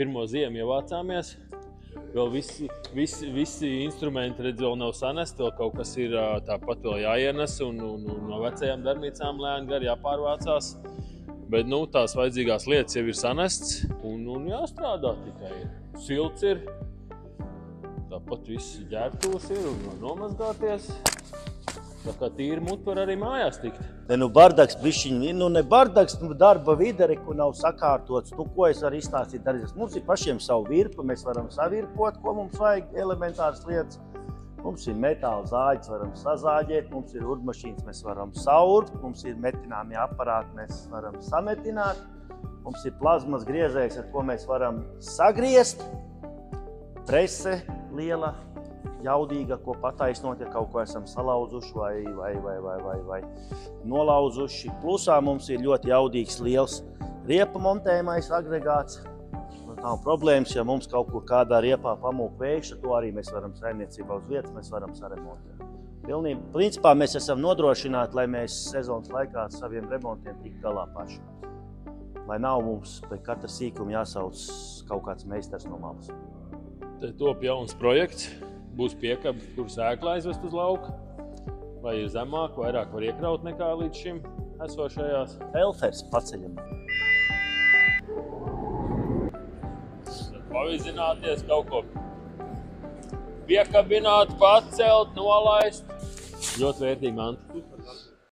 pirmo ziemu ievācāmies. Vēl visi instrumenti, redz, vēl nav sanesti, vēl kaut kas ir tāpat vēl jāienes un no vecajām darbnīcām lēni gari jāpārvācās. Bet, tās vajadzīgās lietas jau ir sanests un jāstrādā tikai. Silts ir, tāpat viss ģērbtuvs ir un nomazgāties. Tā kā tīri muti var arī mājās tikt. Bardaks bišķiņi, ne bardaks, darba vide, ko nav sakārtots. Ko es varu izstāstīt darīt? Mums ir pašiem savu virpu, mēs varam savirpot, ko mums vajag, elementāras lietas. Mums ir metāla zāģis, varam sazāģēt, mums ir urmašīnas, mēs varam saurbt, mums ir metināmie aparāti, mēs varam sametināt. Mums ir plazmas griezējs, ar ko mēs varam sagriezt. Prese liela, jaudīga, ko pataisnot, ja kaut ko esam salauzuši vai nolauzuši. Plusā mums ir ļoti jaudīgs, liels riepa montējamais agregāts. Nav problēmas, ja mums kaut kur kādā riepā pamūk vējš, to arī mēs varam saimniecībā uz vietas, mēs varam saremontēt. Principā mēs esam nodrošināti, lai mēs sezonas laikā ar saviem remontiem tik galā paši. Lai nav mums pēc katra sīkuma jāsauc kaut kāds meistars no malas. Te top jauns projekts, būs piekabi, kur sēkla aizvest uz lauku. Vai ir zemāk, vairāk var iekraut nekā līdz šim esošajās. Elfers paceļam. Pavizināties, kaut ko piekabināt, pacelt, nolaist. Ļoti vērtīgi mantojumi.